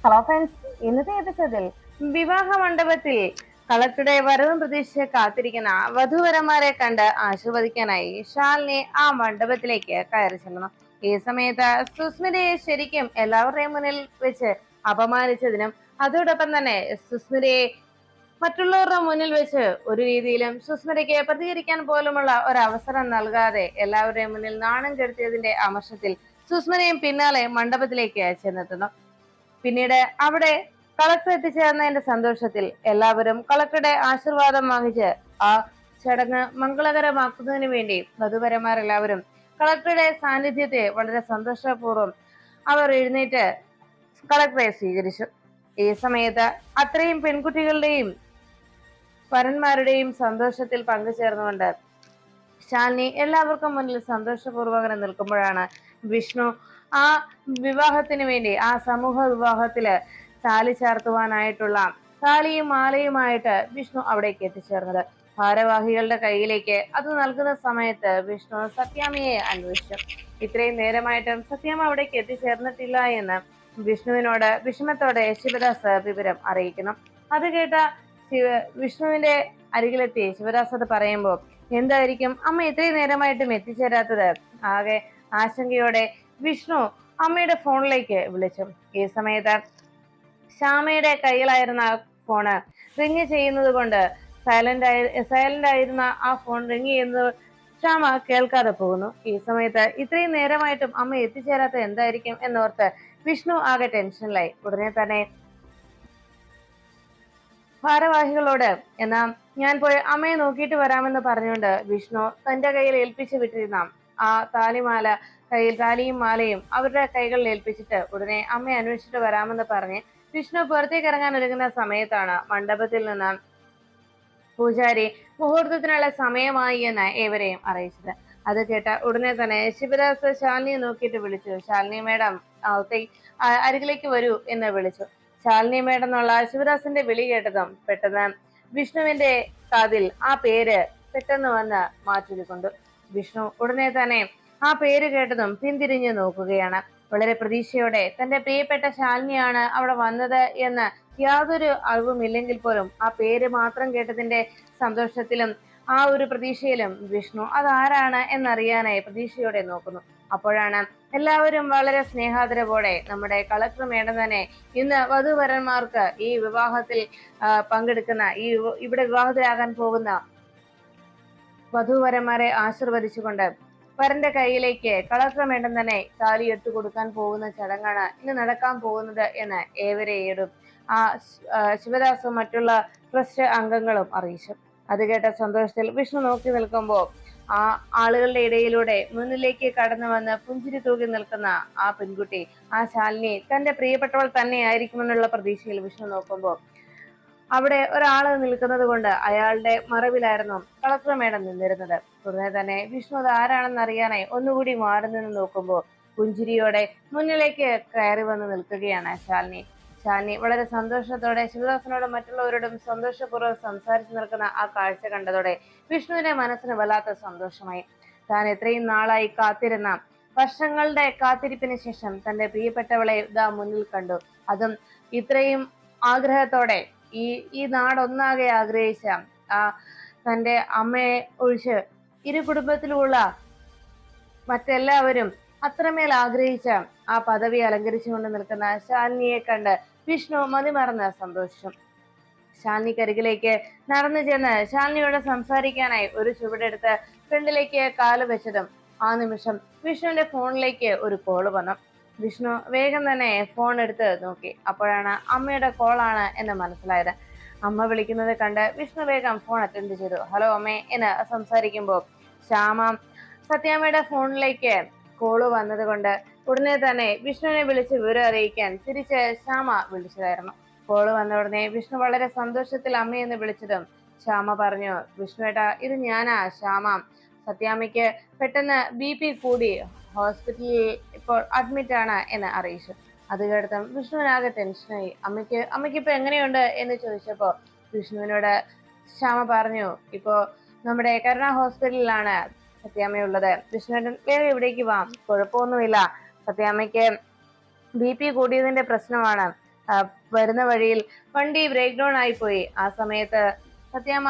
Hello friends, ഇന്നത്തെ എപ്പിസോഡിൽ വിവാഹ മണ്ഡപത്തിൽ കളക്ടറുടെ വരവും പ്രതീക്ഷിച്ച് കാത്തിരിക്കുന്ന വധൂവരന്മാരെ കണ്ട് ആശീർവദിക്കാനായി ശാലിനി ആ മണ്ഡപത്തിലേക്ക് കയറി ചെല്ലണം. ഈ സമയത്ത് സുസ്മിതയെ ശരിക്കും എല്ലാവരുടെയും മുന്നിൽ വെച്ച് അപമാനിച്ചതിനും അതോടൊപ്പം തന്നെ സുസ്മിതയെ മറ്റുള്ളവരുടെ മുന്നിൽ വെച്ച് ഒരു രീതിയിലും സുസ്മിതയ്ക്ക് പ്രതികരിക്കാൻ പോലുമുള്ള ഒരു അവസരം നൽകാതെ എല്ലാവരുടെയും മുന്നിൽ നാണം കെടുത്തിയതിന്റെ അമർഷത്തിൽ സുസ്മിതയും പിന്നാലെ മണ്ഡപത്തിലേക്ക് ചെന്നെത്തുന്നു. പിന്നീട് അവിടെ കളക്ടർ എത്തിച്ചേർന്നതിന്റെ സന്തോഷത്തിൽ എല്ലാവരും കളക്ടറുടെ ആശീർവാദം വാങ്ങിച്ച് ആ ചടങ്ങ് മംഗളകരമാക്കുന്നതിന് വേണ്ടി വധുവരന്മാരെല്ലാവരും കളക്ടറുടെ സാന്നിധ്യത്തെ വളരെ സന്തോഷപൂർവ്വം അവർ എഴുന്നേറ്റ് കളക്ടറെ സ്വീകരിച്ചു. ഈ സമയത്ത് അത്രയും പെൺകുട്ടികളുടെയും വരന്മാരുടെയും സന്തോഷത്തിൽ പങ്കുചേർന്നുകൊണ്ട് ശാലിനി എല്ലാവർക്കും മുന്നിൽ സന്തോഷപൂർവ്വം നിൽക്കുമ്പോഴാണ് വിഷ്ണു ആ വിവാഹത്തിന് വേണ്ടി ആ സമൂഹ വിവാഹത്തില് താലി ചാർത്തുവാനായിട്ടുള്ള താലിയും മാലയുമായിട്ട് വിഷ്ണു അവിടേക്ക് എത്തിച്ചേർന്നത്. ഭാരവാഹികളുടെ കയ്യിലേക്ക് അത് നൽകുന്ന സമയത്ത് വിഷ്ണു സത്യാമ്മയെ അന്വേഷിച്ചു. ഇത്രയും നേരമായിട്ടും സത്യാമ്മ അവിടേക്ക് എത്തിച്ചേർന്നിട്ടില്ല എന്ന് വിഷ്ണുവിനോട് വിഷമത്തോടെ ശിവദാസ് വിവരം അറിയിക്കുന്നു. അത് കേട്ട വിഷ്ണുവിന്റെ അരികിലെത്തി ശിവദാസ് അത് പറയുമ്പോൾ, എന്തായിരിക്കും അമ്മ ഇത്രയും നേരമായിട്ടും എത്തിച്ചേരാത്തത്? ആകെ ആശങ്കയോടെ വിഷ്ണു അമ്മയുടെ ഫോണിലേക്ക് വിളിച്ചു. ഈ സമയത്ത് ശ്യാമയുടെ കയ്യിലായിരുന്ന ഫോണ് റിങ് ചെയ്യുന്നത് കൊണ്ട് സൈലന്റ് ആയിരുന്ന ആ ഫോൺ റിങ് ചെയ്യുന്നത് ശ്യാമ കേൾക്കാതെ പോകുന്നു. ഈ സമയത്ത് ഇത്രയും നേരമായിട്ടും അമ്മ എത്തിച്ചേരാത്ത എന്തായിരിക്കും എന്നോർത്ത് വിഷ്ണു ആകെ ടെൻഷനിലായി. ഉടനെ തന്നെ ഭാരവാഹികളോട് എന്നാ ഞാൻ പോയി അമ്മയെ നോക്കിയിട്ട് വരാമെന്ന് പറഞ്ഞുകൊണ്ട് വിഷ്ണു തന്റെ കയ്യിൽ ഏൽപ്പിച്ചു വിട്ടിരുന്ന ആ താലിമാല താലിയും മാലയും അവരുടെ കൈകളിൽ ഏൽപ്പിച്ചിട്ട് ഉടനെ അമ്മയെ അന്വേഷിച്ചിട്ട് വരാമെന്ന് പറഞ്ഞ് വിഷ്ണു പുറത്തേക്ക് ഇറങ്ങാൻ ഒരുങ്ങുന്ന സമയത്താണ് മണ്ഡപത്തിൽ നിന്ന് പൂജാരി മുഹൂർത്തത്തിനുള്ള സമയമായി എന്ന് ഏവരെയും അറിയിച്ചത്. അത് കേട്ട ഉടനെ തന്നെ ശിവദാസ് ശാലിനിയെ നോക്കിയിട്ട് വിളിച്ചു. ശാലിനി മേഡം അരികിലേക്ക് വരൂ എന്ന് വിളിച്ചു. ശാലിനി മേഡം എന്നുള്ള ശിവദാസിന്റെ വിളി കേട്ടതും പെട്ടെന്ന് വിഷ്ണുവിന്റെ കാതിൽ ആ പേര് പെട്ടെന്ന് വന്ന് മാറ്റിക്കൊണ്ടു. വിഷ്ണു ഉടനെ തന്നെ ആ പേര് കേട്ടതും പിന്തിരിഞ്ഞു നോക്കുകയാണ്. വളരെ പ്രതീക്ഷയോടെ തന്റെ പ്രിയപ്പെട്ട ശാലിനിയാണ് അവിടെ വന്നത് എന്ന് യാതൊരു അറിവുമില്ലെങ്കിൽ പോലും ആ പേര് മാത്രം കേട്ടതിന്റെ സന്തോഷത്തിലും ആ ഒരു പ്രതീക്ഷയിലും വിഷ്ണു അതാരാണ് എന്നറിയാനായി പ്രതീക്ഷയോടെ നോക്കുന്നു. അപ്പോഴാണ് എല്ലാവരും വളരെ സ്നേഹാദരവോടെ നമ്മുടെ കളക്ടർ മേഡം തന്നെ ഇന്ന് വധുവരന്മാർക്ക് ഈ വിവാഹത്തിൽ പങ്കെടുക്കുന്ന ഇവിടെ വിവാഹത്തിലാകാൻ പോകുന്ന വധുവരന്മാരെ ആശീർവദിച്ചുകൊണ്ട് വരന്റെ കയ്യിലേക്ക് കളക്ടർ മേഡം തന്നെ താലി എടുത്തു കൊടുക്കാൻ പോകുന്ന ചടങ്ങാണ് ഇന്ന് നടക്കാൻ പോകുന്നത് എന്ന് ഏവരെയും ആ ശിവദാസും മറ്റുള്ള ട്രസ്റ്റ് അംഗങ്ങളും അറിയിച്ചു. അത് കേട്ട സന്തോഷത്തിൽ വിഷ്ണു നോക്കി നിൽക്കുമ്പോൾ ആ ആളുകളുടെ ഇടയിലൂടെ മുന്നിലേക്ക് കടന്നു വന്ന് പുഞ്ചിരി തൂകി നിൽക്കുന്ന ആ പെൺകുട്ടി, ആ ശാലിനി തന്റെ പ്രിയപ്പെട്ടവൾ തന്നെ ആയിരിക്കുമെന്നുള്ള പ്രതീക്ഷയിൽ വിഷ്ണു നോക്കുമ്പോൾ അവിടെ ഒരാള് നിൽക്കുന്നത് കൊണ്ട് അയാളുടെ മറവിലായിരുന്നു കളക്ടർ മേഡം നിന്നിരുന്നത്. ഉടനെ തന്നെ വിഷ്ണു അത് ആരാണെന്ന് അറിയാനായി ഒന്നുകൂടി മാറി നിന്ന് നോക്കുമ്പോൾ പുഞ്ചിരിയോടെ മുന്നിലേക്ക് കയറി വന്ന് നിൽക്കുകയാണ് ശാലിനി. ശാലിനി വളരെ സന്തോഷത്തോടെ ശിവദാസനോടും മറ്റുള്ളവരോടും സന്തോഷപൂർവ്വം സംസാരിച്ചു നിൽക്കുന്ന ആ കാഴ്ച കണ്ടതോടെ വിഷ്ണുവിന്റെ മനസ്സിന് വല്ലാത്ത സന്തോഷമായി. താൻ എത്രയും നാളായി കാത്തിരുന്ന വർഷങ്ങളുടെ കാത്തിരിപ്പിന് ശേഷം തന്റെ പ്രിയപ്പെട്ടവളെ ഇതാ മുന്നിൽ കണ്ടു. അതും ഇത്രയും ആഗ്രഹത്തോടെ ഈ നാടൊന്നാകെ ആഗ്രഹിച്ച ആ തന്റെ അമ്മയെ ഒഴിച്ച് ഇരു കുടുംബത്തിലുമുള്ള മറ്റെല്ലാവരും അത്രമേൽ ആഗ്രഹിച്ച ആ പദവി അലങ്കരിച്ചുകൊണ്ട് നിൽക്കുന്ന ശാലിനിയെ കണ്ട് വിഷ്ണു മതിമറന്ന് സന്തോഷിച്ചു. ശാലിനിക്കരികിലേക്ക് നടന്നു ചെന്ന് ശാലിനിയോട് സംസാരിക്കാനായി ഒരു ചുവടെടുത്ത് ഫ്രണ്ടിലേക്ക് കാല് വെച്ചതും ആ നിമിഷം വിഷ്ണുവിന്റെ ഫോണിലേക്ക് ഒരു കോള് വന്നു. വിഷ്ണു വേഗം തന്നെ ഫോൺ എടുത്ത് നോക്കി. അപ്പോഴാണ് അമ്മയുടെ കോളാണ് എന്ന് മനസ്സിലായത്. അമ്മ വിളിക്കുന്നത് കണ്ട് വിഷ്ണു വേഗം ഫോൺ അറ്റൻഡ് ചെയ്തു. ഹലോ അമ്മേ എന്ന് സംസാരിക്കുമ്പോൾ ശ്യാമ സത്യാമ്മയുടെ ഫോണിലേക്ക് കോള് വന്നത് കൊണ്ട് ഉടനെ തന്നെ വിഷ്ണുവിനെ വിളിച്ച് വിവരം അറിയിക്കാൻ തിരിച്ച് ശ്യാമ വിളിച്ചതായിരുന്നു. കോള് വന്ന ഉടനെ വിഷ്ണു വളരെ സന്തോഷത്തിൽ അമ്മയെന്ന് വിളിച്ചതും ശ്യാമ പറഞ്ഞു, വിഷ്ണുവേട്ടാ ഇത് ഞാനാ ശ്യാമ. സത്യാമ്മയ്ക്ക് പെട്ടെന്ന് BP കൂടി ഹോസ്പിറ്റലിൽ ഇപ്പോൾ അഡ്മിറ്റ് ആണ് എന്ന് അറിയിച്ചു. അത് കേട്ടതും വിഷ്ണുവിനാകെ ടെൻഷനായി. അമ്മയ്ക്ക് ഇപ്പൊ എങ്ങനെയുണ്ട് എന്ന് ചോദിച്ചപ്പോ വിഷ്ണുവിനോട് ശ്യാമ പറഞ്ഞു, ഇപ്പോ നമ്മുടെ കരുണ ഹോസ്പിറ്റലിലാണ് സത്യാമ്മയുള്ളത്. വിഷ്ണുവേട്ടൻ വേറെ ഇവിടേക്ക് വാ, കുഴപ്പമൊന്നുമില്ല. സത്യാമ്മയ്ക്ക് BP കൂടിയതിന്റെ പ്രശ്നമാണ്. വരുന്ന വഴിയിൽ വണ്ടി ബ്രേക്ക് ഡൗൺ ആയി പോയി. ആ സമയത്ത് സത്യാമ്മ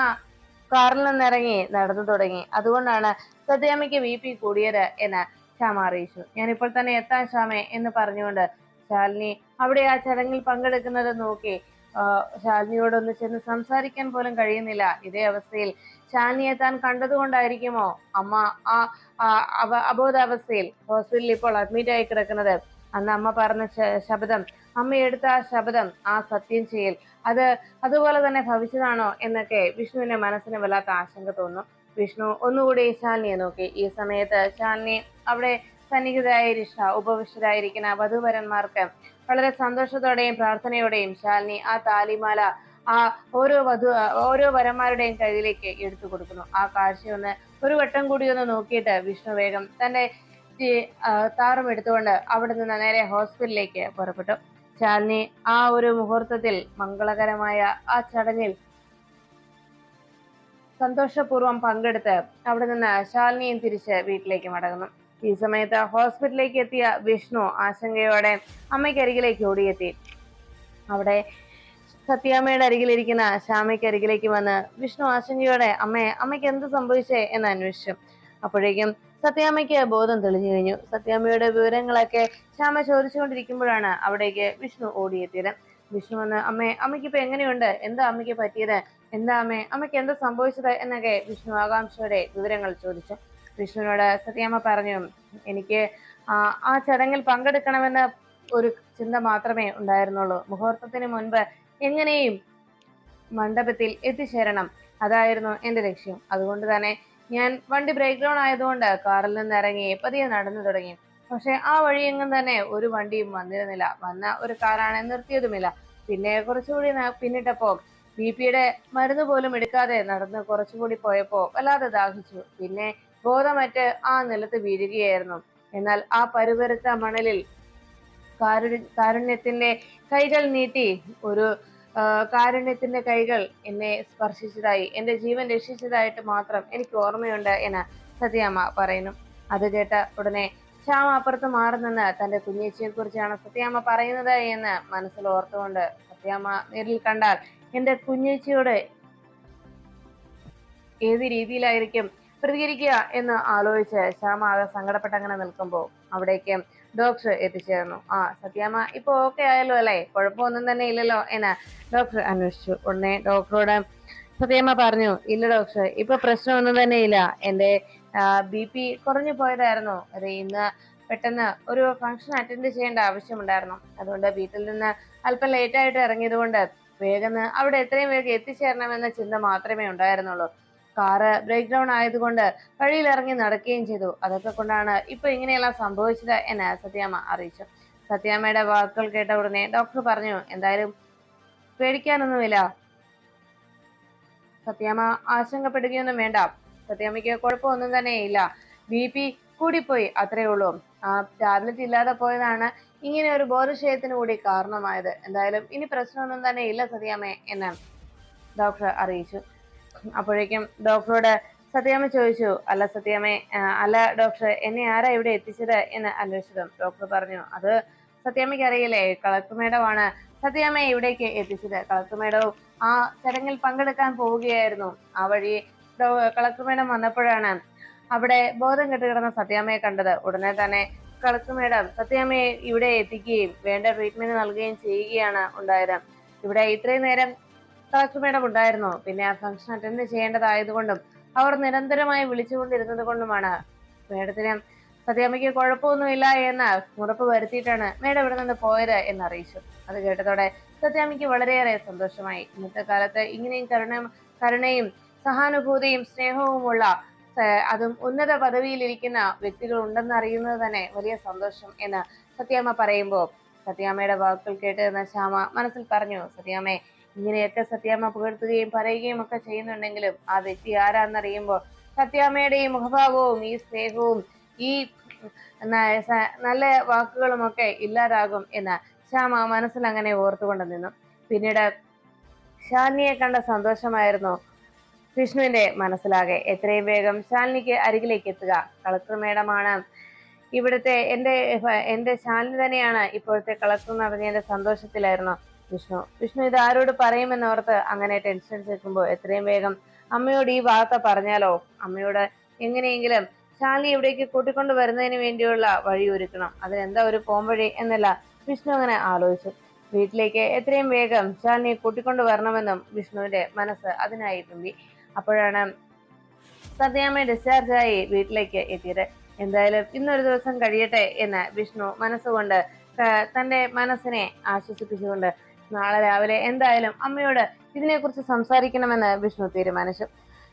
കാറിൽ നിന്നിറങ്ങി നടന്നു തുടങ്ങി. അതുകൊണ്ടാണ് സത്യാമ്മയ്ക്ക് BP കൂടിയത് എന്ന് ശ്യാമ അറിയിച്ചു. ഞാനിപ്പോൾ തന്നെ എത്താൻ ശ്യാമേ എന്ന് പറഞ്ഞുകൊണ്ട് ശാലിനി അവിടെ ആ ചടങ്ങിൽ പങ്കെടുക്കുന്നത് നോക്കി ശാലിനിയോടൊന്ന് ചെന്ന് സംസാരിക്കാൻ പോലും കഴിയുന്നില്ല. ഇതേ അവസ്ഥയിൽ ശാലിനിയെ താൻ കണ്ടതുകൊണ്ടായിരിക്കുമോ അമ്മ ആ അബോധാവസ്ഥയിൽ ഹോസ്പിറ്റലിൽ ഇപ്പോൾ അഡ്മിറ്റ് ആയി കിടക്കുന്നത്? അന്ന് അമ്മ പറഞ്ഞ ശബ്ദം, അമ്മ എടുത്ത ആ ശബ്ദം, ആ സത്യം ചെയ്യൽ, അത് അതുപോലെ തന്നെ ഭവിച്ചതാണോ എന്നൊക്കെ വിഷ്ണുവിന്റെ മനസ്സിന് വല്ലാത്ത ആശങ്ക തോന്നുന്നു. വിഷ്ണു ഒന്നുകൂടി ശാലിനിയെ നോക്കി. ഈ സമയത്ത് ശാലിനി അവിടെ സന്നിഹിതരായിരിച്ച ഉപവിഷ്ടരായിരിക്കുന്ന വധുവരന്മാർക്ക് വളരെ സന്തോഷത്തോടെയും പ്രാർത്ഥനയോടെയും ശാലിനി ആ താലിമാല ആ ഓരോ വരന്മാരുടെയും കയ്യിലേക്ക് എടുത്തു കൊടുക്കുന്നു. ആ കാഴ്ചയൊന്ന് ഒരു വട്ടം കൂടി ഒന്ന് നോക്കിയിട്ട് വിഷ്ണു വേഗം തന്റെ താറും എടുത്തുകൊണ്ട് അവിടെ നിന്ന് നേരെ ഹോസ്പിറ്റലിലേക്ക് പുറപ്പെട്ടു. ശാലിനി ആ ഒരു മുഹൂർത്തത്തിൽ മംഗളകരമായ ആ ചടങ്ങിൽ സന്തോഷപൂർവ്വം പങ്കെടുത്ത് അവിടെ നിന്ന് ശാലിനിയും തിരിച്ച് വീട്ടിലേക്ക് മടങ്ങുന്നു. ഈ സമയത്ത് ഹോസ്പിറ്റലിലേക്ക് എത്തിയ വിഷ്ണു ആശങ്കയോടെ അമ്മയ്ക്കരികിലേക്ക് ഓടിയെത്തി. അവിടെ സത്യാമ്മയുടെ അരികിലിരിക്കുന്ന ശ്യാമയ്ക്ക് അരികിലേക്ക് വന്ന് വിഷ്ണു ആശങ്കയോടെ അമ്മയ്ക്ക് എന്ത് സംഭവിച്ചേ എന്ന് അന്വേഷിച്ചു. അപ്പോഴേക്കും സത്യാമ്മയ്ക്ക് ബോധം തെളിഞ്ഞു കഴിഞ്ഞു. സത്യാമ്മയുടെ വിവരങ്ങളൊക്കെ ശ്യാമ ചോദിച്ചുകൊണ്ടിരിക്കുമ്പോഴാണ് അവിടേക്ക് വിഷ്ണു ഓടിയെത്തിയത്. വിഷ്ണു വന്ന് അമ്മയ്ക്ക് ഇപ്പൊ എങ്ങനെയുണ്ട്, എന്താ അമ്മയ്ക്ക് പറ്റിയത്, എന്താ അമ്മയ്ക്ക് എന്താ സംഭവിച്ചത് എന്നൊക്കെ വിഷ്ണു ആകാംക്ഷയോടെ വിവരങ്ങൾ ചോദിച്ചു. വിഷ്ണുവിനോട് സത്യാമ്മ പറഞ്ഞു, എനിക്ക് ആ ചടങ്ങിൽ പങ്കെടുക്കണമെന്ന ഒരു ചിന്ത മാത്രമേ ഉണ്ടായിരുന്നുള്ളൂ. മുഹൂർത്തത്തിന് മുൻപ് എങ്ങനെയും മണ്ഡപത്തിൽ എത്തിച്ചേരണം, അതായിരുന്നു എന്റെ ലക്ഷ്യം. അതുകൊണ്ട് തന്നെ ഞാൻ വണ്ടി ബ്രേക്ക് ഡൗൺ ആയതുകൊണ്ട് കാറിൽ നിന്ന് ഇറങ്ങി പതിയെ നടന്നു തുടങ്ങി. പക്ഷെ ആ വഴിയെങ്ങും തന്നെ ഒരു വണ്ടിയും വന്നിരുന്നില്ല. വന്ന ഒരു കാറാണ് നിർത്തിയതുമില്ല. പിന്നെ കുറച്ചുകൂടി പിന്നിട്ടപ്പോ BP-യുടെ മരുന്ന് പോലും എടുക്കാതെ നടന്ന് കുറച്ചുകൂടി പോയപ്പോ വല്ലാതെ ദാഹിച്ചു. പിന്നെ ബോധമറ്റ് ആ നിലത്ത് വീഴുകയായിരുന്നു. എന്നാൽ ആ പരുപരുത്ത മണലിൽ കാരുണ്യത്തിന്റെ കൈകൾ നീട്ടി ഒരു കാരുണ്യത്തിന്റെ കൈകൾ എന്നെ സ്പർശിച്ചതായി, എന്റെ ജീവൻ രക്ഷിച്ചതായിട്ട് മാത്രം എനിക്ക് ഓർമ്മയുണ്ട് എന്ന് സത്യാമ്മ പറയുന്നു. അത് കേട്ട ഉടനെ ശ്യാമ അപ്പുറത്ത് മാറി നിന്ന് തന്റെ കുഞ്ഞേച്ചിയെ കുറിച്ചാണ് സത്യാമ്മ പറയുന്നത് എന്ന് മനസ്സിൽ ഓർത്തുകൊണ്ട്, സത്യാമ്മ നേരിൽ കണ്ടാൽ എന്റെ കുഞ്ഞേച്ചിയോട് ഏത് രീതിയിലായിരിക്കും പ്രതികരിക്കുക എന്ന് ആലോചിച്ച് ശ്യാമ ആകെ സങ്കടപ്പെട്ടങ്ങനെ നിൽക്കുമ്പോൾ അവിടേക്ക് ഡോക്ടർ എത്തിച്ചേർന്നു. സത്യാമ്മ ഇപ്പൊ ഓക്കെ ആയല്ലോ അല്ലേ, കുഴപ്പമൊന്നും തന്നെ ഇല്ലല്ലോ എന്ന് ഡോക്ടർ അന്വേഷിച്ചു. ഉടനെ ഡോക്ടറോട് സത്യാമ്മ പറഞ്ഞു, ഇല്ല ഡോക്ടർ, ഇപ്പൊ പ്രശ്നമൊന്നും തന്നെ ഇല്ല. എന്റെ BP കുറഞ്ഞു പോയതായിരുന്നു. അത് ഇന്ന് പെട്ടെന്ന് ഒരു ഫംഗ്ഷൻ അറ്റൻഡ് ചെയ്യേണ്ട ആവശ്യമുണ്ടായിരുന്നു. അതുകൊണ്ട് വീട്ടിൽ നിന്ന് അല്പം ലേറ്റ് ആയിട്ട് ഇറങ്ങിയത് കൊണ്ട് വേഗം അവിടെ എത്രയും വേഗം എത്തിച്ചേരണമെന്ന ചിന്ത മാത്രമേ ഉണ്ടായിരുന്നുള്ളൂ. കാറ് ബ്രേക്ക് ഡൗൺ ആയതുകൊണ്ട് വഴിയിൽ ഇറങ്ങി നടക്കുകയും ചെയ്തു. അതൊക്കെ കൊണ്ടാണ് ഇപ്പൊ ഇങ്ങനെയെല്ലാം സംഭവിച്ചത് എന്ന് സത്യാമ്മ അറിയിച്ചു. സത്യാമ്മയുടെ വാക്കുകൾ കേട്ട ഉടനെ ഡോക്ടർ പറഞ്ഞു, എന്തായാലും പേടിക്കാനൊന്നുമില്ല, സത്യാമ്മ ആശങ്കപ്പെടുകയൊന്നും വേണ്ട, സത്യാമ്മയ്ക്ക് കുഴപ്പമൊന്നും തന്നെ ഇല്ല, BP കൂടിപ്പോയി, അത്രേ ഉള്ളൂ. ആ ടാബ്ലറ്റ് ഇല്ലാതെ പോയതാണ് ഇങ്ങനെ ഒരു ബോധക്ഷയത്തിന് കൂടി കാരണമായത്. എന്തായാലും ഇനി പ്രശ്നമൊന്നും തന്നെ ഇല്ല സത്യാമ്മേ എന്ന് ഡോക്ടർ അറിയിച്ചു. അപ്പോഴേക്കും ഡോക്ടറോട് സത്യാമ്മ ചോദിച്ചു, അല്ല ഡോക്ടർ, എന്നെ ആരാ ഇവിടെ എത്തിച്ചത് എന്ന് അന്വേഷിച്ചതും ഡോക്ടർ പറഞ്ഞു, അത് സത്യാമ്മയ്ക്ക് അറിയില്ലേ, കളക്ടർ മേഡമാണ് സത്യാമ്മയെ ഇവിടേക്ക് എത്തിച്ചത്. കളക്ടർ മേഡവും ആ ചടങ്ങിൽ പങ്കെടുക്കാൻ പോവുകയായിരുന്നു. ആ വഴി കളക്ടർ മേഡം വന്നപ്പോഴാണ് അവിടെ ബോധം കെട്ട് കിടന്ന സത്യാമ്മയെ കണ്ടത്. ഉടനെ തന്നെ കളക്ടർ മേഡം സത്യാമ്മയെ ഇവിടെ എത്തിക്കുകയും വേണ്ട ട്രീറ്റ്മെന്റ് നൽകുകയും ചെയ്യുകയാണ് ഉണ്ടായത്. ഇവിടെ ഇത്രയും നേരം കളക്ടർ മേഡം ഉണ്ടായിരുന്നു. പിന്നെ ആ ഫംഗ്ഷൻ അറ്റൻഡ് ചെയ്യേണ്ടതായതുകൊണ്ടും അവർ നിരന്തരമായി വിളിച്ചുകൊണ്ടിരുന്നത് കൊണ്ടുമാണ് മേഡത്തിന് സത്യാമ്മയ്ക്ക് കുഴപ്പമൊന്നുമില്ല എന്ന് ഉറപ്പ് വരുത്തിയിട്ടാണ് മേഡം ഇവിടെ നിന്ന് പോയത് എന്ന് അറിയിച്ചു. അത് കേട്ടതോടെ സത്യാമ്മയ്ക്ക് വളരെയേറെ സന്തോഷമായി. ഇന്നത്തെ കാലത്ത് ഇങ്ങനെയും കരുണയും സഹാനുഭൂതിയും സ്നേഹവുമുള്ള അതും ഉന്നത പദവിയിലിരിക്കുന്ന വ്യക്തികൾ ഉണ്ടെന്ന് അറിയുന്നത് തന്നെ വലിയ സന്തോഷം എന്ന് സത്യാമ്മ പറയുമ്പോൾ സത്യാമ്മയുടെ വാക്കുകൾ കേട്ട് എന്ന ശ്യാമ മനസ്സിൽ പറഞ്ഞു, സത്യാമ്മേ, ഇങ്ങനെയൊക്കെ സത്യാമ്മ പുകഴ്ത്തുകയും പറയുകയും ഒക്കെ ചെയ്യുന്നുണ്ടെങ്കിലും ആ വ്യക്തി ആരാന്നറിയുമ്പോൾ സത്യാമ്മയുടെ ഈ മുഖഭാവവും ഈ സ്നേഹവും ഈ നല്ല വാക്കുകളും ഒക്കെ ഇല്ലാതാകും എന്ന് ശ്യാമ മനസ്സിൽ അങ്ങനെ ഓർത്തുകൊണ്ട് നിന്നു. പിന്നീട് ശാലിനിയെ കണ്ട സന്തോഷമായിരുന്നു വിഷ്ണുവിന്റെ മനസ്സിലാകെ. എത്രയും വേഗം ശാലിനിക്ക് അരികിലേക്ക് എത്തുക, കളക്ടർ മേഡമാണ് ഇവിടുത്തെ എന്റെ ശാലിനി തന്നെയാണ് ഇപ്പോഴത്തെ കളക്ടർ എന്ന് അറിഞ്ഞതിന്റെ സന്തോഷത്തിലായിരുന്നു വിഷ്ണു ഇത് ആരോട് പറയുമെന്നോർത്ത് അങ്ങനെ ടെൻഷൻ ചെലുമ്പോൾ എത്രയും വേഗം അമ്മയോട് ഈ വാർത്ത പറഞ്ഞാലോ, അമ്മയോട് എങ്ങനെയെങ്കിലും ശാലിനി ഇവിടേക്ക് കൂട്ടിക്കൊണ്ട് വരുന്നതിന് വേണ്ടിയുള്ള വഴി ഒരുക്കണം, അതിനെന്താ ഒരു പോംവഴി എന്നല്ല വിഷ്ണു അങ്ങനെ ആലോചിച്ചു. വീട്ടിലേക്ക് എത്രയും വേഗം ശാലിനിയെ കൂട്ടിക്കൊണ്ട് വരണമെന്നും വിഷ്ണുവിന്റെ മനസ്സ് അതിനായി തുമ്പി. അപ്പോഴാണ് സത്യാമ്മ ഡിസ്ചാർജായി വീട്ടിലേക്ക് എത്തിയത്. എന്തായാലും ഇന്നൊരു ദിവസം കഴിയട്ടെ എന്ന് വിഷ്ണു മനസ്സുകൊണ്ട് തന്റെ മനസ്സിനെ ആശ്വസിപ്പിച്ചുകൊണ്ട് നാളെ രാവിലെ എന്തായാലും അമ്മയോട് ഇതിനെക്കുറിച്ച് സംസാരിക്കണമെന്ന് വിഷ്ണു തീരുമാനിച്ചു.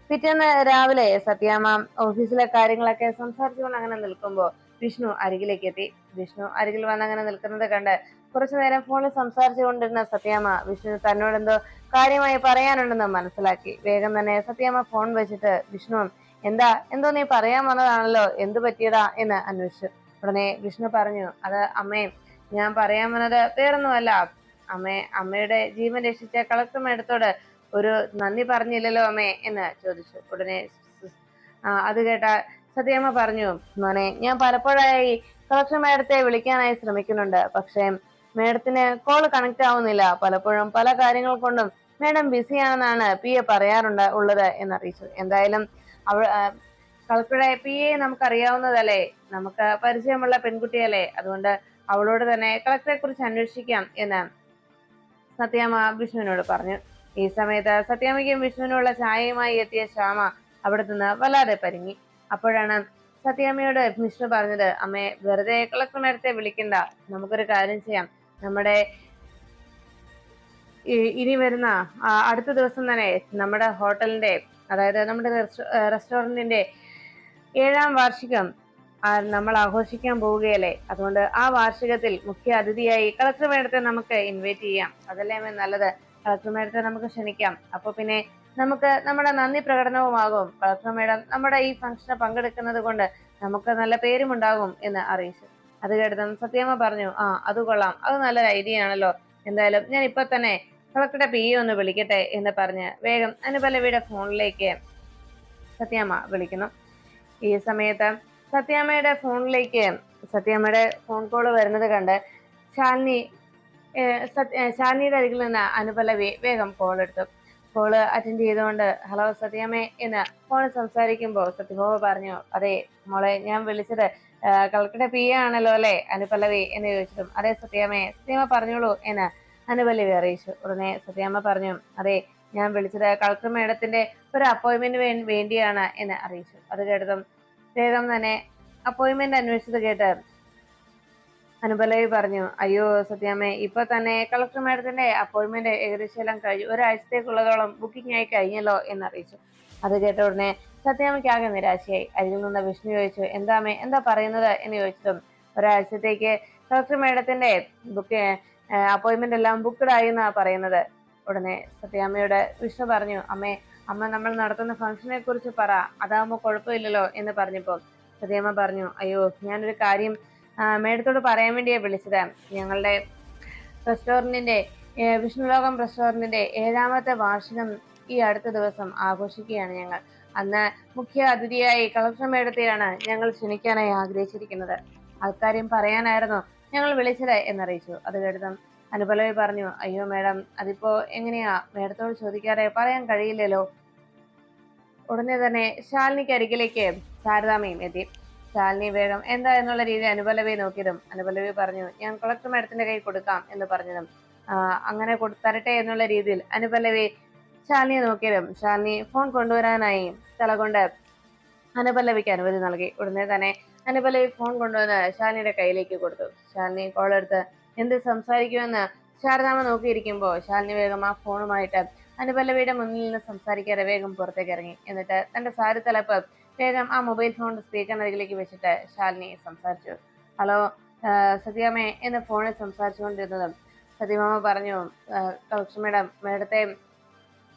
പിറ്റേന്ന് രാവിലെ സത്യാമ്മ ഓഫീസിലെ കാര്യങ്ങളൊക്കെ സംസാരിച്ചുകൊണ്ട് അങ്ങനെ നിൽക്കുമ്പോൾ വിഷ്ണു അരികിലേക്ക് എത്തി. വിഷ്ണു അരികിൽ വന്ന് അങ്ങനെ നിൽക്കുന്നത് കണ്ട് കുറച്ചു നേരം ഫോണിൽ സംസാരിച്ചു കൊണ്ടിരുന്ന സത്യാമ്മ വിഷ്ണു തന്നോടെന്തോ കാര്യമായി പറയാനുണ്ടെന്ന് മനസ്സിലാക്കി. വേഗം തന്നെ സത്യാമ്മ ഫോൺ വെച്ചിട്ട് വിഷ്ണു എന്തോ നീ പറയാൻ വന്നതാണല്ലോ, എന്തു പറ്റിയതാ എന്ന് അന്വേഷിച്ചു. ഉടനെ വിഷ്ണു പറഞ്ഞു, അത് അമ്മേ, ഞാൻ പറയാൻ വന്നത് വേറൊന്നുമല്ല. അമ്മയുടെ ജീവൻ രക്ഷിച്ച കളക്ടർ മേഡത്തോട് ഒരു നന്ദി പറഞ്ഞില്ലല്ലോ അമ്മേ എന്ന് ചോദിച്ചു. ഉടനെ അത് കേട്ട സത്യാമ്മ പറഞ്ഞു, മോനെ, ഞാൻ പലപ്പോഴായി കളക്ടർ മേഡത്തെ വിളിക്കാനായി ശ്രമിക്കുന്നുണ്ട്, പക്ഷേ മേഡത്തിന് കോൾ കണക്ട് ആവുന്നില്ല. പലപ്പോഴും പല കാര്യങ്ങൾ കൊണ്ടും മേഡം ബിസിയാണെന്നാണ് PA പറയാറുള്ളത് എന്നറിയിച്ചു. എന്തായാലും കളക്ടറുടെ PA നമുക്കറിയാവുന്നതല്ലേ, നമുക്ക് പരിചയമുള്ള പെൺകുട്ടിയല്ലേ, അതുകൊണ്ട് അവളോട് തന്നെ കളക്ടറെ കുറിച്ച് അന്വേഷിക്കാം എന്ന് സത്യാമ്മ വിഷ്ണുവിനോട് പറഞ്ഞു. ഈ സമയത്ത് സത്യാമ്മയ്ക്കും വിഷ്ണുവിനുള്ള ചായയുമായി എത്തിയ ശ്യാമ അവിടെ നിന്ന് വല്ലാതെ പരിങ്ങി. അപ്പോഴാണ് സത്യാമ്മയോട് വിഷ്ണു പറഞ്ഞത്, അമ്മേ, വെറുതെ കളക്ടർ മേഡത്തെ വിളിക്കണ്ട, നമുക്കൊരു കാര്യം ചെയ്യാം. നമ്മുടെ ഇനി വരുന്ന അടുത്ത ദിവസം തന്നെ നമ്മുടെ ഹോട്ടലിന്റെ, അതായത് നമ്മുടെ റെസ്റ്റോറന്റിന്റെ 7ാം വാർഷികം നമ്മൾ ആഘോഷിക്കാൻ പോവുകയല്ലേ, അതുകൊണ്ട് ആ വാർഷികത്തിൽ മുഖ്യ അതിഥിയായി കളക്ടർ മേഡത്തെ നമുക്ക് ഇൻവൈറ്റ് ചെയ്യാം. അതല്ലേ നല്ലത്, കളക്ടർ മേഡത്തെ നമുക്ക് ക്ഷണിക്കാം. അപ്പൊ പിന്നെ നമുക്ക് നമ്മുടെ നന്ദി പ്രകടനവുമാകും. കളക്ടർ മേഡം നമ്മുടെ ഈ ഫംഗ്ഷന് പങ്കെടുക്കുന്നത് കൊണ്ട് നമുക്ക് നല്ല പേരുമുണ്ടാകും എന്ന് അറിയിച്ചു. അത് കേട്ടതും സത്യാമ്മ പറഞ്ഞു, അത് കൊള്ളാം, അത് നല്ലൊരു ഐഡിയ ആണല്ലോ. എന്തായാലും ഞാൻ ഇപ്പൊ തന്നെ കളക്ടറുടെ PA ഒന്ന് വിളിക്കട്ടെ എന്ന് പറഞ്ഞ് വേഗം അനുപല്ലവിയുടെ ഫോണിലേക്ക് സത്യാമ്മ വിളിക്കുന്നു. ഈ സമയത്ത് സത്യാമ്മയുടെ ഫോൺ കോള് വരുന്നത് കണ്ട് ശാലിനിയുടെ അരികിൽ നിന്ന് അനുപല്ലവി വേഗം കോൾ എടുത്തു. കോള് അറ്റൻഡ് ചെയ്തുകൊണ്ട്, ഹലോ സത്യാമ്മേ എന്ന് ഫോണിൽ സംസാരിക്കുമ്പോൾ സത്യഭാമ പറഞ്ഞു, അതെ മോളെ, ഞാൻ വിളിച്ചത് കളക്ടറുടെ PA ആണല്ലോ അല്ലെ അനുപല്ലവി എന്ന് ചോദിച്ചിട്ടും, അതെ സത്യാമ്മ പറഞ്ഞോളൂ എന്ന് അനുപല്ലവി അറിയിച്ചു. ഉടനെ സത്യാമ്മ പറഞ്ഞു, അതെ, ഞാൻ വിളിച്ചത് കളക്ടർ മേഡത്തിന്റെ ഒരു അപ്പോയിന്റ്മെന്റ് വേണ്ടിയാണ് എന്ന് അറിയിച്ചു. അത് കേട്ടതും വേഗം തന്നെ അപ്പോയിന്റ്മെന്റ് അന്വേഷിച്ചത് കേട്ട് അനുപല്ലവി പറഞ്ഞു, അയ്യോ സത്യാമ്മേ, ഇപ്പൊ തന്നെ കളക്ടർ മേഡത്തിന്റെ അപ്പോയിന്റ്മെന്റ് ഏകദേശം എല്ലാം കഴിഞ്ഞു, ഒരാഴ്ചത്തേക്കുള്ളതോളം ബുക്കിംഗ് ആയി കഴിഞ്ഞല്ലോ എന്നറിയിച്ചു. അത് കേട്ട ഉടനെ സത്യാമ്മയ്ക്ക് ആകെ നിരാശയായി. അരികിൽ നിന്ന് വിഷ്ണു ചോദിച്ചു, എന്താ പറയുന്നത് എന്ന് ചോദിച്ചതും, ഒരാഴ്ചത്തേക്ക് കളക്ടർ മേഡത്തിന്റെ അപ്പോയിന്റ്മെന്റ് എല്ലാം ബുക്ക്ഡ് ആയി എന്നാ പറയുന്നത്. ഉടനെ സത്യാമ്മയോട് വിഷ്ണു പറഞ്ഞു, അമ്മ നമ്മൾ നടത്തുന്ന ഫംഗ്ഷനെ കുറിച്ച് പറ, അതാകുമ്പോ കുഴപ്പമില്ലല്ലോ എന്ന് പറഞ്ഞപ്പോ സത്യാമ്മ പറഞ്ഞു, അയ്യോ, ഞാനൊരു കാര്യം മേഡത്തോട് പറയാൻ വേണ്ടിയാ വിളിച്ചത്. ഞങ്ങളുടെ റെസ്റ്റോറന്റിന്റെ വിഷ്ണുലോകം റെസ്റ്റോറന്റിന്റെ 7ാമത്തെ വാർഷികം ഈ അടുത്ത ദിവസം ആഘോഷിക്കുകയാണ് ഞങ്ങൾ. അന്ന് മുഖ്യ അതിഥിയായി കളക്ടർ മേഡത്തെയാണ് ഞങ്ങൾ ക്ഷണിക്കാനായി ആഗ്രഹിച്ചിരിക്കുന്നത്. അക്കാര്യം പറയാനായിരുന്നു ഞങ്ങൾ വിളിച്ചത് എന്നറിയിച്ചു. അത് കേട്ടതും അനുപല്ലവി പറഞ്ഞു, അയ്യോ മേഡം, അതിപ്പോ എങ്ങനെയാ, മേഡത്തോട് ചോദിക്കാതെ പറയാൻ കഴിയില്ലല്ലോ. ഉടനെ തന്നെ ശാലിനിക്ക് അരികിലേക്ക് ശാരദാമ്മയും എത്തി. ശാലിനി വേഗം എന്താ എന്നുള്ള രീതിയിൽ അനുപല്ലവിയെ നോക്കിയതും അനുപല്ലവി പറഞ്ഞു, ഞാൻ കളക്ടർ മേഡത്തിന്റെ കൈ കൊടുക്കാം എന്ന് പറഞ്ഞതും അങ്ങനെ തരട്ടെ എന്നുള്ള രീതിയിൽ അനുപല്ലവി ശാലിനിയെ നോക്കിയതും ശാലിനി ഫോൺ കൊണ്ടുവരാനായി തലകൊണ്ട് അനുപല്ലവിക്ക് അനുമതി നൽകി. ഉടനെ തന്നെ അനുപല്ലവി ഫോൺ കൊണ്ടുവന്ന് ശാലിനിയുടെ കയ്യിലേക്ക് കൊടുത്തു. ശാലിനി കോൾ എടുത്ത് എന്ത് സംസാരിക്കുമെന്ന് ശാരദാമ്മ നോക്കിയിരിക്കുമ്പോ ശാലിനി വേഗം ആ ഫോണുമായിട്ട് അനുപല്ലവിയുടെ മുന്നിൽ നിന്ന് സംസാരിക്കാതെ വേഗം പുറത്തേക്ക് ഇറങ്ങി. എന്നിട്ട് തന്റെ സാരി തലപ്പ് വേഗം ആ മൊബൈൽ ഫോൺ സ്പീക്കറിനരികിലേക്ക് വെച്ചിട്ട് ശാലിനി സംസാരിച്ചു. ഹലോ സത്യാമ്മേ എന്ന് ഫോണിൽ സംസാരിച്ചുകൊണ്ടിരുന്നതും സത്യഭാമ പറഞ്ഞു, കളക്ടർ മേഡത്തെ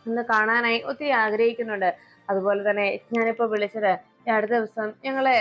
ഇന്ന് കാണാനായി ഒത്തിരി ആഗ്രഹിക്കുന്നുണ്ട്. അതുപോലെ തന്നെ ഞാനിപ്പോ വിളിച്ചത് ഈ അടുത്ത ദിവസം ഞങ്ങള്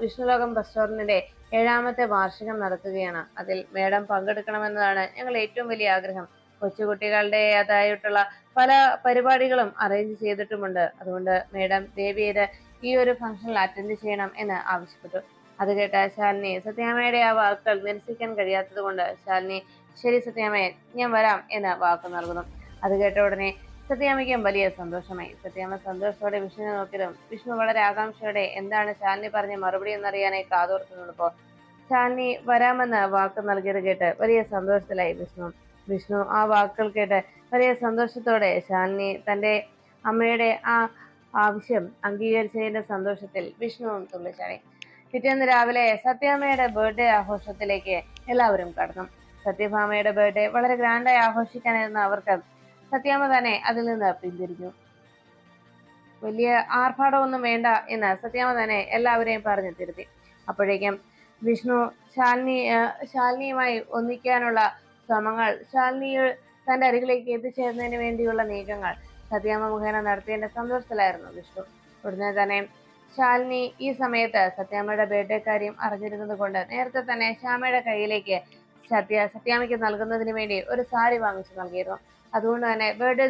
വിഷ്ണുലോകം റെസ്റ്റോറന്റിന്റെ 7ാമത്തെ വാർഷികം നടത്തുകയാണ്. അതിൽ മേഡം പങ്കെടുക്കണമെന്നതാണ് ഞങ്ങൾ ഏറ്റവും വലിയ ആഗ്രഹം. കൊച്ചുകുട്ടികളുടേതായിട്ടുള്ള പല പരിപാടികളും അറേഞ്ച് ചെയ്തിട്ടുമുണ്ട്. അതുകൊണ്ട് മേഡം ദയവ് ചെയ്ത് ഈ ഒരു ഫംഗ്ഷനിൽ അറ്റൻഡ് ചെയ്യണം എന്ന് ആവശ്യപ്പെട്ടു. അത് കേട്ട ശാലിനി സത്യാമ്മയുടെ ആ വാക്കുകൾ നിരസിക്കാൻ കഴിയാത്തത് കൊണ്ട് ശാലിനി ശരി സത്യാമ്മയെ ഞാൻ വരാം എന്ന് വാക്ക് നൽകുന്നു. അത് കേട്ട ഉടനെ സത്യാമ്മയ്ക്കും വലിയ സന്തോഷമായി. സത്യാമ്മ സന്തോഷത്തോടെ വിഷ്ണുവിനെ നോക്കിയതും വിഷ്ണു വളരെ ആകാംക്ഷയോടെ എന്താണ് ശാലിനി പറഞ്ഞ മറുപടി എന്നറിയാനായി കാതോർത്തുനിന്നപ്പോ ശാലിനി വരാമെന്ന് വാക്ക് നൽകിയത് കേട്ട് വലിയ സന്തോഷത്തിലായി വിഷ്ണു ആ വാക്കുകൾ കേട്ട് വലിയ സന്തോഷത്തോടെ ശാലിനി തന്റെ അമ്മയുടെ ആ ആവശ്യം അംഗീകരിച്ചതിന്റെ സന്തോഷത്തിൽ വിഷ്ണുവും തുള്ളിച്ചാടി. പിറ്റേന്ന് രാവിലെ സത്യാമ്മയുടെ ബർത്ത്ഡേ ആഘോഷത്തിലേക്ക് എല്ലാവരും കടന്നു. സത്യഭാമയുടെ ബർത്ത്ഡേ വളരെ ഗ്രാൻഡായി ആഘോഷിക്കാനിരുന്ന അവർക്ക് സത്യാമ്മ തന്നെ അതിൽ നിന്ന് പിന്തിരിഞ്ഞു. വലിയ ആർഭാടമൊന്നും വേണ്ട എന്ന് സത്യാമ്മ തന്നെ എല്ലാവരെയും പറഞ്ഞു തിരുത്തി. അപ്പോഴേക്കും വിഷ്ണു ശാലിനിയുമായി ഒന്നിക്കാനുള്ള ശ്രമങ്ങൾ, ശാലിനി തന്റെ അരികിലേക്ക് എത്തിച്ചേരുന്നതിന് വേണ്ടിയുള്ള നീക്കങ്ങൾ സത്യാമ്മ മുഖേന നടത്തിയതിന്റെ സന്തോഷത്തിലായിരുന്നു വിഷ്ണു. ഉടനെ തന്നെ ശാലിനി ഈ സമയത്ത് സത്യാമ്മയുടെ ബർത്ത്ഡേ കാര്യം അറിഞ്ഞിരുന്നത് കൊണ്ട് നേരത്തെ തന്നെ ശ്യാമയുടെ കയ്യിലേക്ക് സത്യാമ്മയ്ക്ക് നൽകുന്നതിന് വേണ്ടി ഒരു സാരി വാങ്ങിച്ചു നൽകിയിരുന്നു. അതുകൊണ്ട് തന്നെ ബർത്ത്ഡേ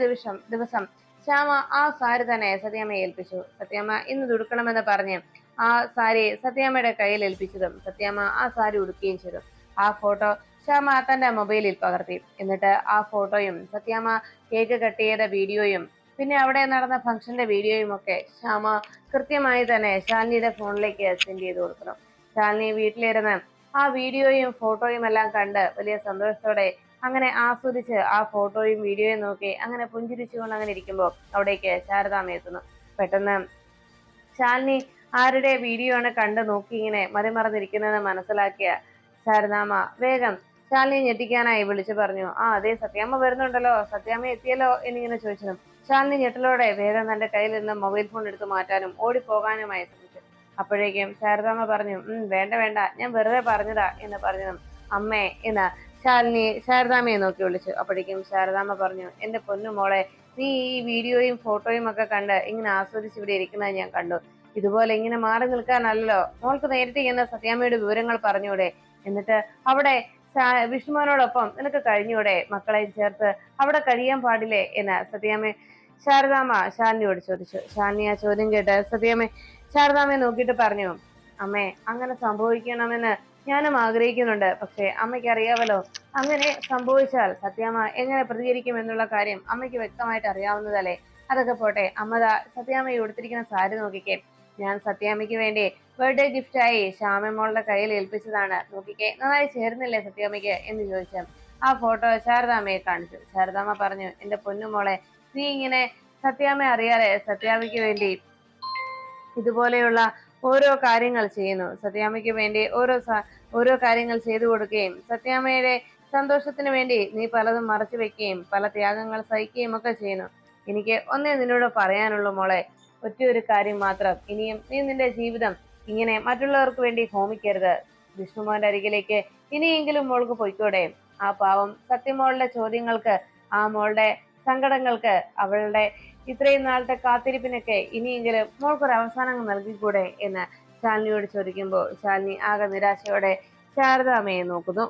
ദിവസം ശ്യാമ ആ സാരി തന്നെ സത്യാമ്മയെ ഏൽപ്പിച്ചു. സത്യാമ്മ ഇന്ന് ഉടുക്കണമെന്ന് പറഞ്ഞ് ആ സാരി സത്യാമ്മയുടെ കയ്യിൽ ഏൽപ്പിച്ചതും സത്യാമ്മ ആ സാരി ഉടുക്കുകയും ചെയ്തു. ആ ഫോട്ടോ ശ്യാമ തന്റെ മൊബൈലിൽ പകർത്തി. എന്നിട്ട് ആ ഫോട്ടോയും സത്യാമ്മ കേക്ക് കട്ട് ചെയ്ത വീഡിയോയും പിന്നെ അവിടെ നടന്ന ഫംഗ്ഷന്റെ വീഡിയോയും ഒക്കെ ശ്യാമ കൃത്യമായി തന്നെ ശാലിനിയുടെ ഫോണിലേക്ക് സെൻഡ് ചെയ്ത് കൊടുക്കണം. ശാലിനി വീട്ടിലിരുന്ന് ആ വീഡിയോയും ഫോട്ടോയും എല്ലാം കണ്ട് വലിയ സന്തോഷത്തോടെ അങ്ങനെ ആസ്വദിച്ച് ആ ഫോട്ടോയും വീഡിയോയും നോക്കി അങ്ങനെ പുഞ്ചിരിച്ചുകൊണ്ട് അങ്ങനെ ഇരിക്കുമ്പോൾ അവിടേക്ക് ശാരദാമ്മ എത്തുന്നു. പെട്ടെന്ന് ശാലിനി ആരുടെ വീഡിയോ ആണ് കണ്ട് നോക്കി ഇങ്ങനെ മറിമറന്നിരിക്കുന്നതെന്ന് മനസ്സിലാക്കിയ ശാരദാമ്മ വേഗം ശാലിനി ഞെട്ടിക്കാനായി വിളിച്ചു പറഞ്ഞു, ആ അതെ സത്യാമ്മ വരുന്നുണ്ടല്ലോ, സത്യാമ്മ എത്തിയല്ലോ എന്നിങ്ങനെ ചോദിച്ചതും ശാലിനി ഞെട്ടലോടെ വേഗം തന്റെ കയ്യിൽ നിന്ന് മൊബൈൽ ഫോൺ എടുത്ത് മാറ്റാനും ഓടിപ്പോകാനുമായി ശ്രമിച്ചു. അപ്പോഴേക്കും ശാരദാമ്മ പറഞ്ഞു, വേണ്ട വേണ്ട, ഞാൻ വെറുതെ പറഞ്ഞതാ എന്ന് പറഞ്ഞതും അമ്മേ എന്ന് ശാരദാമ്മയെ നോക്കി വിളിച്ചു. അപ്പോഴേക്കും ശാരദാമ്മ പറഞ്ഞു, എന്റെ പൊന്നു മോളെ, നീ ഈ വീഡിയോയും ഫോട്ടോയും ഒക്കെ കണ്ട് ഇങ്ങനെ ആസ്വദിച്ച് ഇവിടെ ഇരിക്കുന്നത് ഞാൻ കണ്ടു. ഇതുപോലെ ഇങ്ങനെ മാറി നിൽക്കാനല്ലോ, മോൾക്ക് നേരത്തെ എന്ന സത്യാമ്മയുടെ വിവരങ്ങൾ പറഞ്ഞൂടെ? എന്നിട്ട് അവിടെ വിഷ്ണുമോനോടൊപ്പം നിനക്ക് കഴിഞ്ഞൂടെ? മക്കളെ ചേർത്ത് അവിടെ കഴിയാൻ പാടില്ലേ എന്ന് ശാരദാമ്മ ശാലിനിയോട് ചോദിച്ചു. ശാലിനി ആ ചോദ്യം കേട്ട് ശാരദാമ്മയെ നോക്കിയിട്ട് പറഞ്ഞു, അമ്മേ, അങ്ങനെ സംഭവിക്കണമെന്ന് ഞാനും ആഗ്രഹിക്കുന്നുണ്ട്. പക്ഷെ അമ്മയ്ക്ക് അറിയാവല്ലോ, അങ്ങനെ സംഭവിച്ചാൽ സത്യാമ്മ എങ്ങനെ പ്രതികരിക്കും എന്നുള്ള കാര്യം അമ്മയ്ക്ക് വ്യക്തമായിട്ട് അറിയാവുന്നതല്ലേ. അതൊക്കെ പോട്ടെ, സത്യാമ്മയെ ഉടുത്തിരിക്കുന്ന സാരി നോക്കിക്കേ. ഞാൻ സത്യാമ്മയ്ക്ക് വേണ്ടി ബർത്ത്ഡേ ഗിഫ്റ്റായി ശ്യാമമോളുടെ കയ്യിൽ ഏൽപ്പിച്ചതാണ്. നോക്കിക്കേ, നന്നായി ചേർന്നില്ലേ സത്യാമ്മയ്ക്ക് എന്ന് ചോദിച്ചു ആ ഫോട്ടോ ശാരദാമ്മയെ കാണിച്ചു. ശാരദാമ്മ പറഞ്ഞു, എന്റെ പൊന്നുമോളെ, നീ ഇങ്ങനെ സത്യാമ്മയെ അറിയാതെ സത്യാമ്മയ്ക്ക് വേണ്ടി ഇതുപോലെയുള്ള ഓരോ കാര്യങ്ങൾ ചെയ്യുന്നു. സത്യാമ്മയ്ക്ക് വേണ്ടി ഓരോ കാര്യങ്ങൾ ചെയ്തു കൊടുക്കുകയും സത്യാമ്മയുടെ സന്തോഷത്തിന് വേണ്ടി നീ പലതും മറച്ചു വെക്കുകയും പല ത്യാഗങ്ങൾ സഹിക്കുകയും ഒക്കെ ചെയ്യുന്നു. എനിക്ക് ഒന്നേ നിന്നോട് പറയാനുള്ളൂ മോളെ, ഒറ്റയൊരു കാര്യം മാത്രം. ഇനിയും നീ നിന്റെ ജീവിതം ഇങ്ങനെ മറ്റുള്ളവർക്ക് വേണ്ടി ഹോമിക്കരുത്. വിഷ്ണുമോന്റെ അരികിലേക്ക് ഇനിയെങ്കിലും മോൾക്ക് പൊയ്ക്കൂടെ? ആ പാവം സത്യമോളുടെ ചോദ്യങ്ങൾക്ക്, ആ മോളുടെ സങ്കടങ്ങൾക്ക്, അവളുടെ ഇത്രയും നാളത്തെ കാത്തിരിപ്പിനൊക്കെ ഇനിയെങ്കിലും മോൾക്കൊരു അവസാനം നൽകിക്കൂടെ എന്ന് ശാലിനിയോട് ചോദിക്കുമ്പോൾ ശാലിനി ആകെ നിരാശയോടെ ശാരദാമ്മയെ നോക്കുന്നു.